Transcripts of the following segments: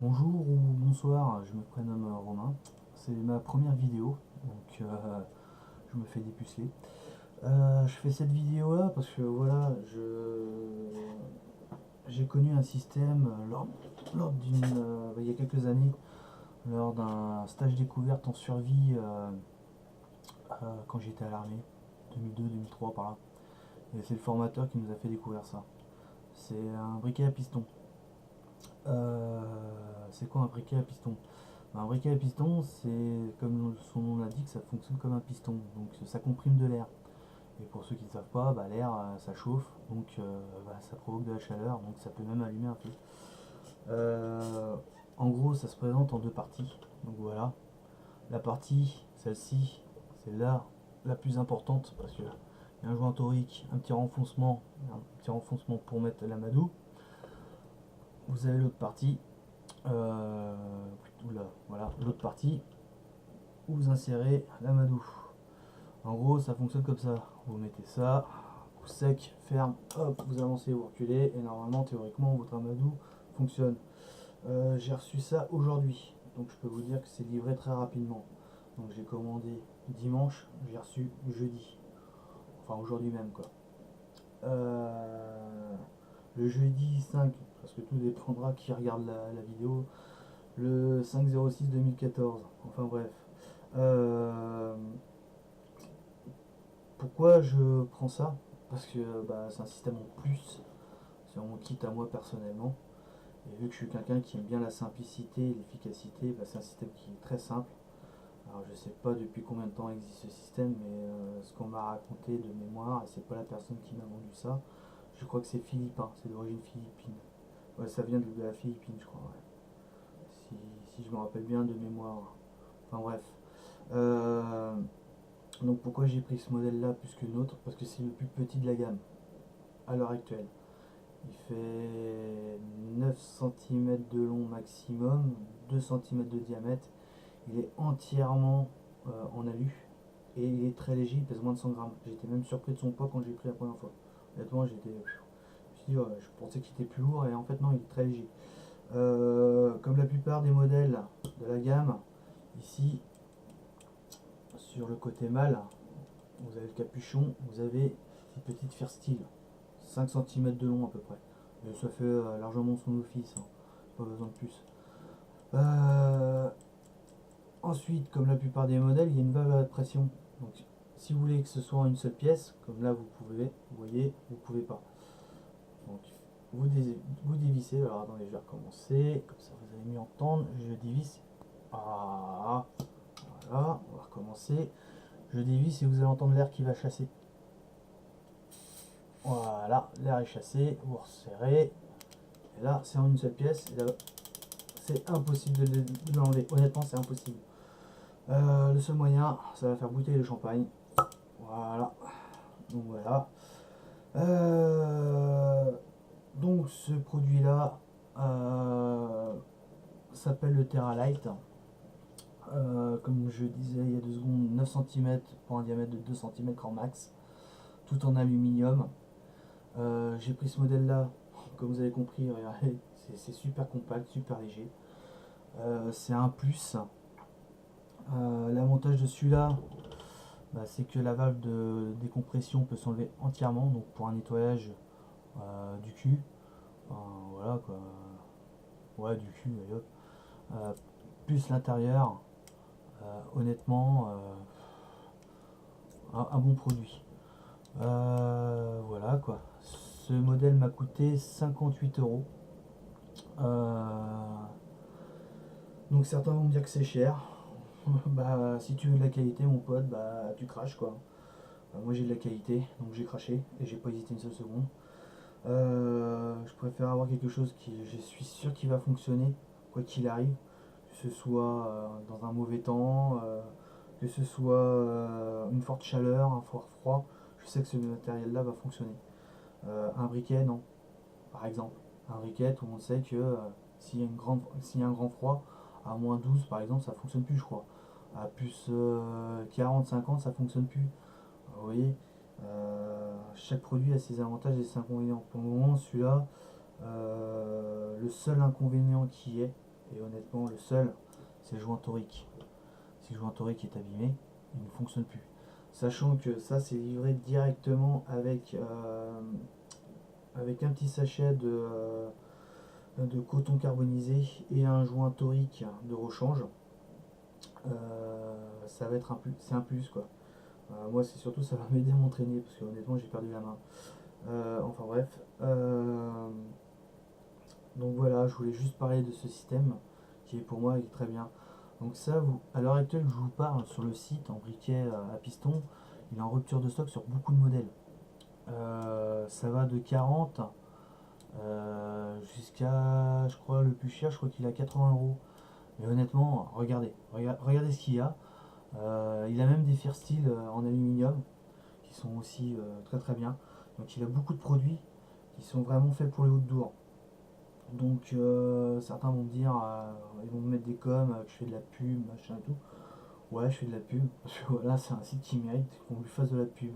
Bonjour ou bonsoir, je me prénomme Romain. C'est ma première vidéo, donc je me fais dépuceler. Je fais cette vidéo là parce que voilà, j'ai connu un système il y a quelques années, lors d'un stage découverte en survie quand j'étais à l'armée, 2002-2003 par là. Et c'est le formateur qui nous a fait découvrir ça. C'est un briquet à piston. C'est quoi un briquet à piston? Un briquet à piston, c'est comme son nom l'indique, ça fonctionne comme un piston, donc ça comprime de l'air. Et pour ceux qui ne savent pas, l'air ça chauffe, donc ça provoque de la chaleur, donc ça peut même allumer un feu. Euh, En gros, ça se présente en deux parties. Donc voilà, la partie, celle-ci, c'est là la plus importante parce que y a un joint torique, un petit renfoncement pour mettre l'amadou. Vous avez l'autre partie, voilà, l'autre partie où vous insérez l'amadou. En gros, ça fonctionne comme ça. Vous mettez ça, coup sec, ferme, hop, vous avancez, vous reculez, et normalement, théoriquement, votre amadou fonctionne. J'ai reçu ça aujourd'hui, donc je peux vous dire que c'est livré très rapidement. Donc j'ai commandé dimanche, j'ai reçu jeudi. Enfin, aujourd'hui même, quoi. Euh, le jeudi 5, parce que tout dépendra qui regarde la vidéo, le 5/06/2014. Enfin bref. Euh, Pourquoi je prends ça? Parce que c'est un système en plus, c'est mon kit à moi personnellement. Et vu que je suis quelqu'un qui aime bien la simplicité et l'efficacité, c'est un système qui est très simple. Alors je sais pas depuis combien de temps existe ce système, mais ce qu'on m'a raconté de mémoire, et c'est pas la personne qui m'a vendu ça, je crois que c'est philippin, c'est d'origine philippine. Ouais, ça vient de la Philippine, je crois, ouais. Si je me rappelle bien de mémoire. Enfin bref. Euh, donc pourquoi j'ai pris ce modèle là plus que l'autre? Parce que c'est le plus petit de la gamme à l'heure actuelle. Il fait 9 cm de long maximum, 2 cm de diamètre. Il est entièrement en alu et il est très léger, il pèse moins de 100 grammes. J'étais même surpris de son poids quand j'ai pris la première fois. Honnêtement, je me suis dit, ouais, je pensais qu'il était plus lourd et en fait non, il est très léger. Comme la plupart des modèles de la gamme, ici sur le côté mâle, vous avez le capuchon, vous avez une petite fire steel, 5 cm de long à peu près. Et ça fait largement son office, hein. Pas besoin de plus. Euh, Ensuite, comme la plupart des modèles, il y a une valve à pression. Donc, si vous voulez que ce soit une seule pièce, comme là vous pouvez, vous voyez, vous pouvez pas. Donc, vous dévissez. Alors attendez, je vais recommencer. Comme ça, vous allez mieux entendre. Je dévisse. Ah, voilà. On va recommencer. Je dévisse et vous allez entendre l'air qui va chasser. Voilà, l'air est chassé. Vous resserrez. Et là, c'est en une seule pièce. Et là, c'est impossible de l'enlever. Honnêtement, c'est impossible. Le seul moyen, ça va faire bouteille de champagne. Voilà. Donc voilà. Euh, donc ce produit-là s'appelle le TerraLite. Comme je disais il y a 2 secondes, 9 cm pour un diamètre de 2 cm en max, tout en aluminium. J'ai pris ce modèle-là, comme vous avez compris, regardez, c'est super compact, super léger. C'est un plus. L'avantage de celui-là, c'est que la valve de décompression peut s'enlever entièrement, donc pour un nettoyage du cul. Enfin, voilà quoi. Ouais, du cul, allez hop. Euh, Plus l'intérieur, honnêtement, un bon produit. Voilà quoi. Ce modèle m'a coûté 58 euros. Euh, donc certains vont me dire que c'est cher. Si tu veux de la qualité, mon pote, tu craches quoi. Moi j'ai de la qualité, donc j'ai craché et j'ai pas hésité une seule seconde. Je préfère avoir quelque chose qui, je suis sûr, qui va fonctionner, quoi qu'il arrive, que ce soit dans un mauvais temps, que ce soit une forte chaleur, un fort froid. Je sais que ce matériel-là va fonctionner. Un briquet, non, par exemple. Un briquet, tout le monde sait que s'il y a un grand froid, à -12 par exemple, ça fonctionne plus, je crois. À plus 40, 50, ça fonctionne plus. Vous voyez, chaque produit a ses avantages et ses inconvénients. Pour le moment, celui-là, le seul inconvénient qui est, Et honnêtement, le seul, c'est le joint torique. Si le joint torique est abîmé, il ne fonctionne plus. Sachant que ça, c'est livré directement avec un petit sachet de coton carbonisé et un joint torique de rechange. Ça va être un plus, c'est un plus quoi. Moi, c'est surtout ça va m'aider à m'entraîner parce que honnêtement, j'ai perdu la main. Enfin bref. Donc voilà, je voulais juste parler de ce système qui est pour moi est très bien. Donc ça, à l'heure actuelle, je vous parle sur le site en briquet à piston, il est en rupture de stock sur beaucoup de modèles. Ça va de 40 jusqu'à, je crois, le plus cher, je crois qu'il est à 80 euros. Mais honnêtement, regardez ce qu'il y a. Il a même des fers steel en aluminium qui sont aussi très très bien. Donc il a beaucoup de produits qui sont vraiment faits pour les hautes dours. Donc certains vont me dire, ils vont me mettre des coms, que je fais de la pub, machin et tout. Ouais, je fais de la pub, parce que voilà, c'est un site qui mérite qu'on lui fasse de la pub.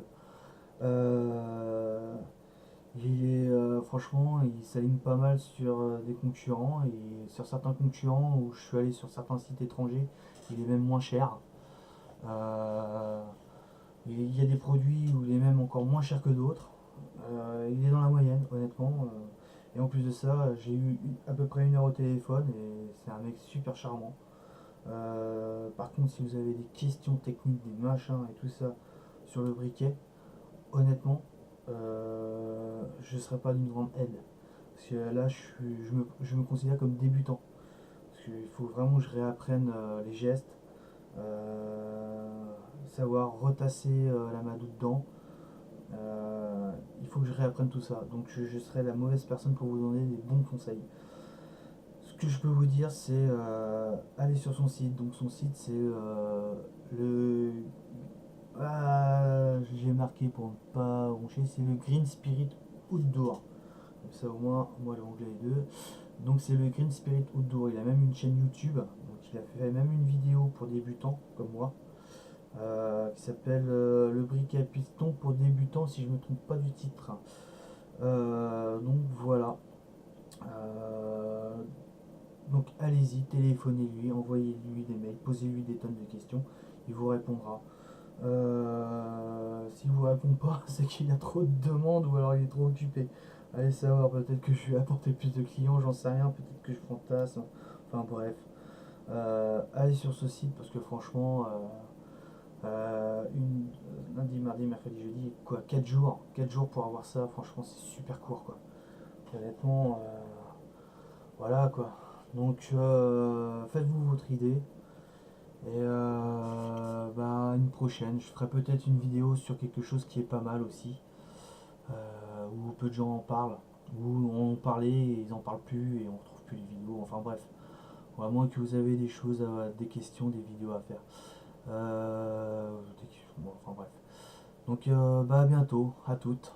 Euh, franchement, il s'aligne pas mal sur des concurrents, et sur certains concurrents où je suis allé sur certains sites étrangers, il est même moins cher. Euh, il y a des produits où il est même encore moins cher que d'autres. Il est dans la moyenne, honnêtement. Et en plus de ça, j'ai eu à peu près 1 heure au téléphone et c'est un mec super charmant. Par contre, si vous avez des questions techniques, des machins et tout ça sur le briquet, honnêtement, je ne serais pas d'une grande aide. Parce que là, je me considère comme débutant. Parce qu'il faut vraiment que je réapprenne les gestes, savoir retasser la madoue dedans. Il faut que je réapprenne tout ça. Donc je serai la mauvaise personne pour vous donner des bons conseils. Ce que je peux vous dire, c'est aller sur son site. Donc son site, c'est le... Ah, j'ai marqué pour ne pas roncher, c'est le Green Spirit Outdoor. Comme ça au moins, moi l'anglais est deux. Donc c'est le Green Spirit Outdoor. Il a même une chaîne YouTube. Donc il a fait même une vidéo pour débutants comme moi. Qui s'appelle Le briquet à piston pour débutants, si je ne me trompe pas du titre. Donc voilà. Euh, donc allez-y, téléphonez-lui, envoyez-lui des mails, posez-lui des tonnes de questions, il vous répondra. S'il vous répond pas, c'est qu'il a trop de demandes ou alors il est trop occupé. Allez savoir, peut-être que je vais apporter plus de clients, j'en sais rien, peut-être que je fantasme. Enfin bref. Allez sur ce site parce que franchement, lundi, mardi, mercredi, jeudi, quoi, 4 jours. 4 jours pour avoir ça, franchement, c'est super court, quoi. Honnêtement, voilà, quoi. Donc, faites-vous votre idée. Et bah, une prochaine, je ferai peut-être une vidéo sur quelque chose qui est pas mal aussi, où peu de gens en parlent, où on en parlait et ils en parlent plus et on retrouve plus les vidéos. Enfin bref, ou à moins que vous avez des choses, des questions, des vidéos à faire. Bon, enfin bref. Donc bah à bientôt, à toutes.